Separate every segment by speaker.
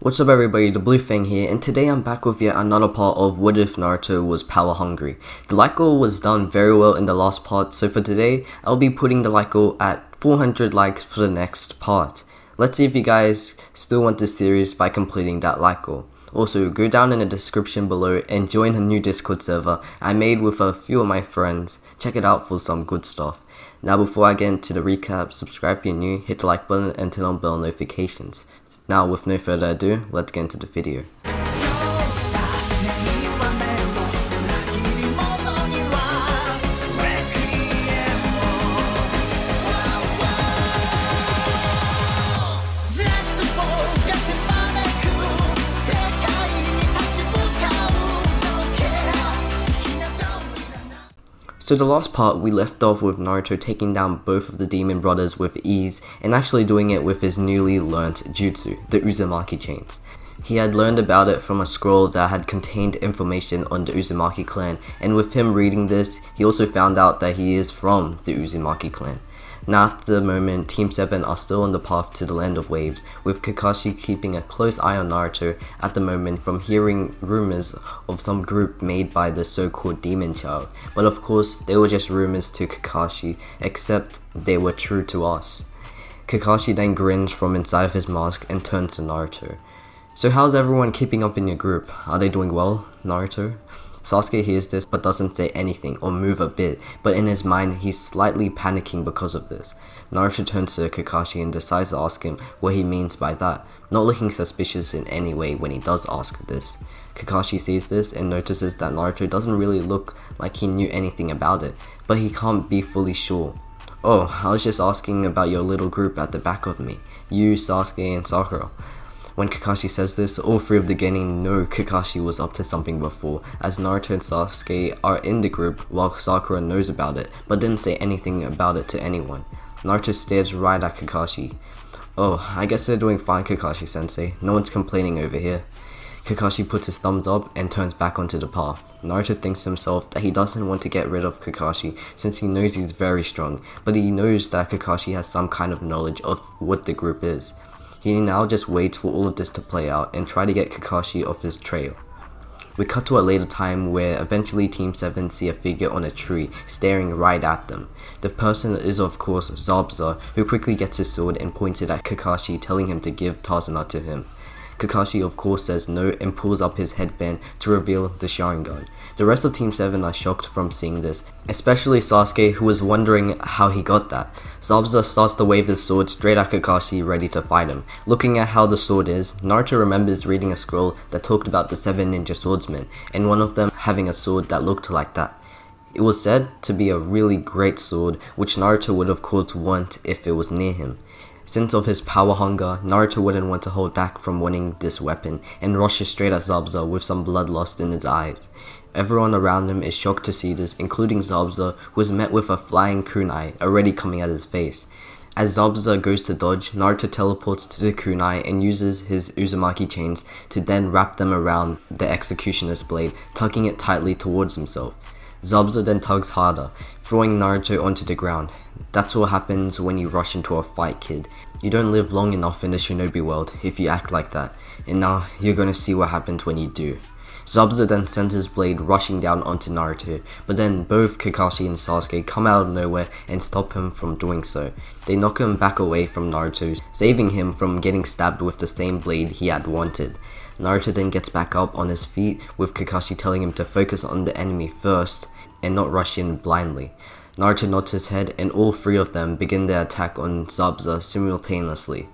Speaker 1: What's up everybody, the Blue Fang here, and today I'm back with yet another part of What If Naruto Was Power Hungry. The like goal was done very well in the last part, so for today, I'll be putting the like goal at 400 likes for the next part. Let's see if you guys still want this series by completing that like goal. Also, go down in the description below and join a new Discord server I made with a few of my friends. Check it out for some good stuff. Now before I get into the recap, subscribe if you're new, hit the like button and turn on bell notifications. Now with no further ado, let's get into the video. So the last part, we left off with Naruto taking down both of the demon brothers with ease and actually doing it with his newly learnt jutsu, the Uzumaki chains. He had learned about it from a scroll that had contained information on the Uzumaki clan, and with him reading this, he also found out that he is from the Uzumaki clan. Now at the moment, Team 7 are still on the path to the Land of Waves, with Kakashi keeping a close eye on Naruto at the moment from hearing rumors of some group made by the so-called Demon Child. But of course, they were just rumors to Kakashi, except they were true to us. Kakashi then grins from inside of his mask and turns to Naruto. So how's everyone keeping up in your group? Are they doing well, Naruto? Sasuke hears this but doesn't say anything or move a bit, but in his mind he's slightly panicking because of this. Naruto turns to Kakashi and decides to ask him what he means by that, not looking suspicious in any way when he does ask this. Kakashi sees this and notices that Naruto doesn't really look like he knew anything about it, but he can't be fully sure. "Oh, I was just asking about your little group at the back of me, you, Sasuke and Sakura." When Kakashi says this, all three of the genin know Kakashi was up to something before, as Naruto and Sasuke are in the group while Sakura knows about it, but didn't say anything about it to anyone. Naruto stares right at Kakashi. "Oh, I guess they're doing fine, Kakashi-sensei. No one's complaining over here." Kakashi puts his thumbs up and turns back onto the path. Naruto thinks to himself that he doesn't want to get rid of Kakashi since he knows he's very strong, but he knows that Kakashi has some kind of knowledge of what the group is. He now just waits for all of this to play out and try to get Kakashi off his trail. We cut to a later time where eventually Team 7 see a figure on a tree staring right at them. The person is of course Zabuza, who quickly gets his sword and points it at Kakashi, telling him to give Tazuna to him. Kakashi of course says no and pulls up his headband to reveal the Sharingan. The rest of Team 7 are shocked from seeing this, especially Sasuke, who was wondering how he got that. Zabuza starts to wave his sword straight at Kakashi, ready to fight him. Looking at how the sword is, Naruto remembers reading a scroll that talked about the 7 ninja swordsmen, and one of them having a sword that looked like that. It was said to be a really great sword, which Naruto would of course want if it was near him. Since of his power hunger, Naruto wouldn't want to hold back from wanting this weapon, and rushes straight at Zabuza with some bloodlust in his eyes. Everyone around him is shocked to see this, including Zabuza, who is met with a flying kunai already coming at his face. As Zabuza goes to dodge, Naruto teleports to the kunai and uses his Uzumaki chains to then wrap them around the executioner's blade, tugging it tightly towards himself. Zabuza then tugs harder, throwing Naruto onto the ground. That's what happens when you rush into a fight, kid. You don't live long enough in the shinobi world if you act like that, and now you're gonna see what happens when you do. Zabuza then sends his blade rushing down onto Naruto, but then both Kakashi and Sasuke come out of nowhere and stop him from doing so. They knock him back away from Naruto, saving him from getting stabbed with the same blade he had wanted. Naruto then gets back up on his feet, with Kakashi telling him to focus on the enemy first and not rush in blindly. Naruto nods his head and all three of them begin their attack on Zabuza simultaneously.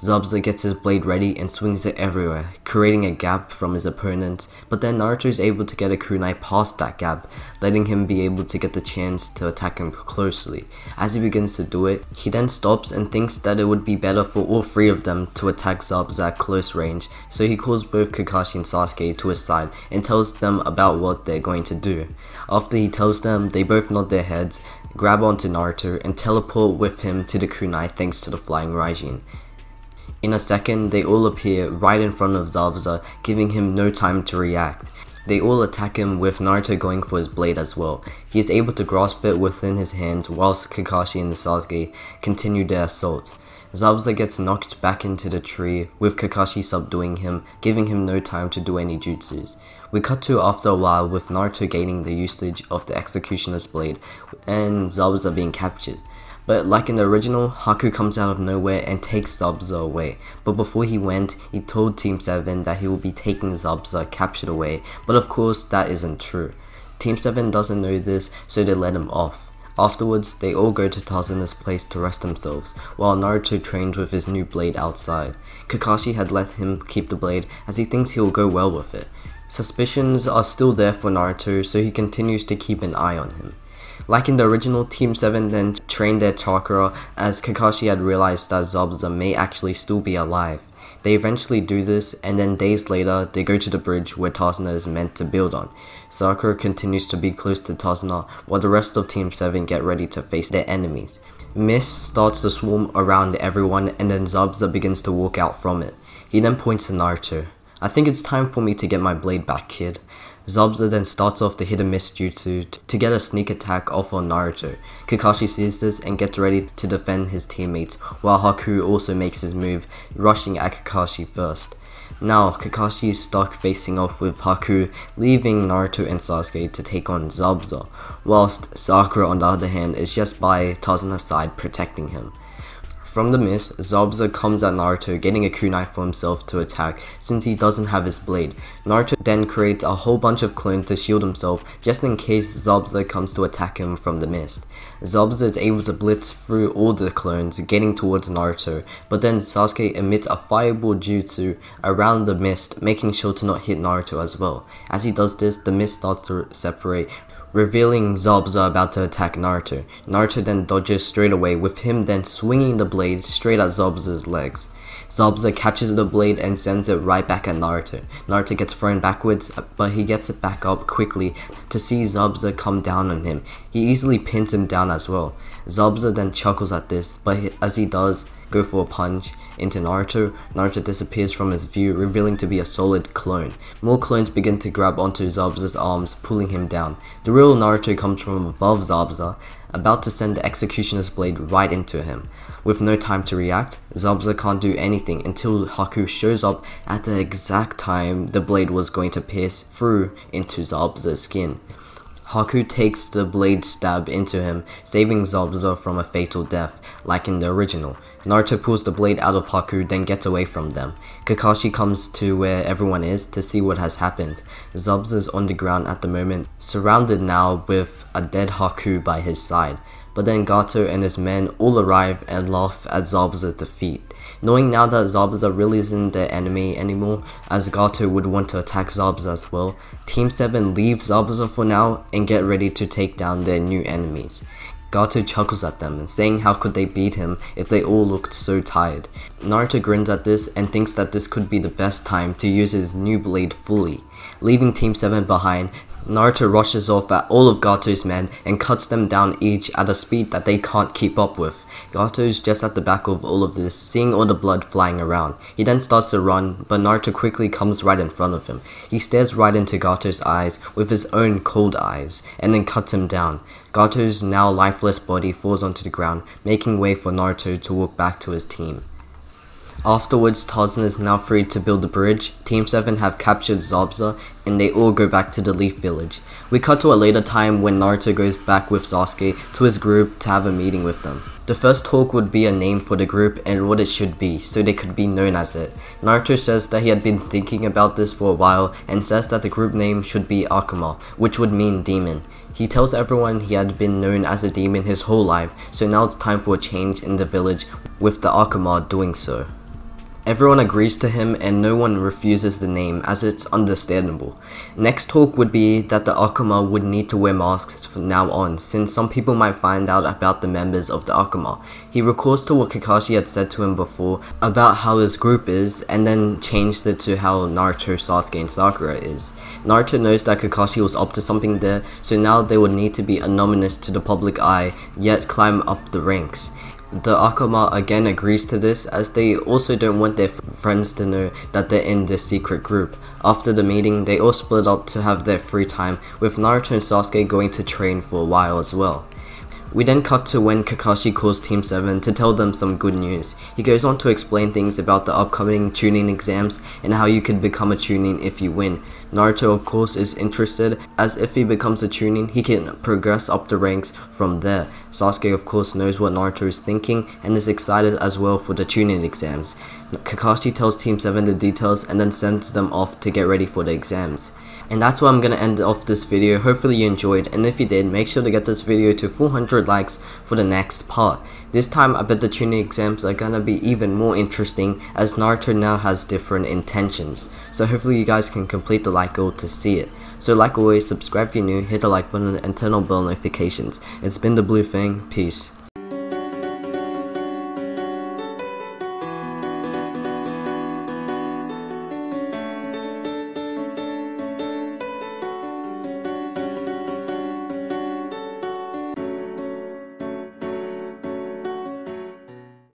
Speaker 1: Zabuza gets his blade ready and swings it everywhere, creating a gap from his opponents, but then Naruto is able to get a kunai past that gap, letting him be able to get the chance to attack him closely. As he begins to do it, he then stops and thinks that it would be better for all three of them to attack Zabuza at close range, so he calls both Kakashi and Sasuke to his side and tells them about what they're going to do. After he tells them, they both nod their heads, grab onto Naruto, and teleport with him to the kunai thanks to the flying Raijin. In a second, they all appear right in front of Zabuza, giving him no time to react. They all attack him with Naruto going for his blade as well. He is able to grasp it within his hands whilst Kakashi and Sasuke continue their assault. Zabuza gets knocked back into the tree, with Kakashi subduing him, giving him no time to do any jutsus. We cut to after a while with Naruto gaining the usage of the Executioner's Blade and Zabuza being captured. But like in the original, Haku comes out of nowhere and takes Zabuza away. But before he went, he told Team 7 that he will be taking Zabuza captured away, but of course that isn't true. Team 7 doesn't know this, so they let him off. Afterwards, they all go to Tazuna's place to rest themselves, while Naruto trains with his new blade outside. Kakashi had let him keep the blade as he thinks he'll go well with it. Suspicions are still there for Naruto, so he continues to keep an eye on him. Like in the original, Team 7 then trained their chakra as Kakashi had realized that Zabuza may actually still be alive. They eventually do this, and then days later, they go to the bridge where Tazuna is meant to build on. Sakura continues to be close to Tazuna, while the rest of Team 7 get ready to face their enemies. Mist starts to swarm around everyone, and then Zabuza begins to walk out from it. He then points to Naruto. "I think it's time for me to get my blade back, kid." Zabuza then starts off the hidden mist jutsu to get a sneak attack off on Naruto. Kakashi sees this and gets ready to defend his teammates, while Haku also makes his move, rushing at Kakashi first. Now, Kakashi is stuck facing off with Haku, leaving Naruto and Sasuke to take on Zabuza, whilst Sakura on the other hand is just by Tazuna's side protecting him. From the mist, Zabuza comes at Naruto, getting a kunai for himself to attack since he doesn't have his blade. Naruto then creates a whole bunch of clones to shield himself just in case Zabuza comes to attack him from the mist. Zabuza is able to blitz through all the clones, getting towards Naruto, but then Sasuke emits a fireball jutsu around the mist, making sure to not hit Naruto as well. As he does this, the mist starts to separate, revealing Zabuza about to attack Naruto. Naruto then dodges straight away, with him then swinging the blade straight at Zabuza's legs. Zabuza catches the blade and sends it right back at Naruto. Naruto gets thrown backwards, but he gets it back up quickly to see Zabuza come down on him. He easily pins him down as well. Zabuza then chuckles at this, but as he does go for a punch into Naruto, Naruto disappears from his view, revealing to be a solid clone. More clones begin to grab onto Zabuza's arms, pulling him down. The real Naruto comes from above Zabuza, about to send the Executioner's Blade right into him. With no time to react, Zabuza can't do anything until Haku shows up at the exact time the blade was going to pierce through into Zabuza's skin. Haku takes the blade stab into him, saving Zabuza from a fatal death, like in the original. Naruto pulls the blade out of Haku, then gets away from them. Kakashi comes to where everyone is to see what has happened. Zabuza is on the ground at the moment, surrounded now with a dead Haku by his side. But then Gato and his men all arrive and laugh at Zabuza's defeat. Knowing now that Zabuza really isn't their enemy anymore, as Gato would want to attack Zabuza as well, Team 7 leaves Zabuza for now and get ready to take down their new enemies. Gato chuckles at them, saying how could they beat him if they all looked so tired. Naruto grins at this and thinks that this could be the best time to use his new blade fully. Leaving Team 7 behind, Naruto rushes off at all of Gato's men and cuts them down each at a speed that they can't keep up with. Gato's just at the back of all of this, seeing all the blood flying around. He then starts to run, but Naruto quickly comes right in front of him. He stares right into Gato's eyes with his own cold eyes, and then cuts him down. Gato's now lifeless body falls onto the ground, making way for Naruto to walk back to his team. Afterwards, Tazuna is now free to build the bridge. Team 7 have captured Zabuza, and they all go back to the Leaf Village. We cut to a later time when Naruto goes back with Sasuke to his group to have a meeting with them. The first talk would be a name for the group and what it should be, so they could be known as it. Naruto says that he had been thinking about this for a while and says that the group name should be Akuma, which would mean demon. He tells everyone he had been known as a demon his whole life, so now it's time for a change in the village, with the Akuma doing so. Everyone agrees to him and no one refuses the name, as it's understandable. Next talk would be that the Akuma would need to wear masks from now on, since some people might find out about the members of the Akuma. He recalls to what Kakashi had said to him before about how his group is, and then changed it to how Naruto, Sasuke and Sakura is. Naruto knows that Kakashi was up to something there, so now they would need to be anonymous to the public eye, yet climb up the ranks. The Akuma again agrees to this, as they also don't want their friends to know that they're in this secret group. After the meeting, they all split up to have their free time, with Naruto and Sasuke going to train for a while as well. We then cut to when Kakashi calls Team 7 to tell them some good news. He goes on to explain things about the upcoming Chunin exams and how you could become a Chunin if you win. Naruto of course is interested, as if he becomes a Chunin, he can progress up the ranks from there. Sasuke of course knows what Naruto is thinking and is excited as well for the Chunin exams. Kakashi tells Team 7 the details and then sends them off to get ready for the exams. And that's where I'm gonna end off this video. Hopefully you enjoyed, and if you did, make sure to get this video to 400 likes for the next part. This time I bet the Chunin exams are gonna be even more interesting, as Naruto now has different intentions. So hopefully you guys can complete the like goal to see it. So like always, subscribe if you're new, hit the like button and turn on bell notifications. It's been the Blue Fang, peace.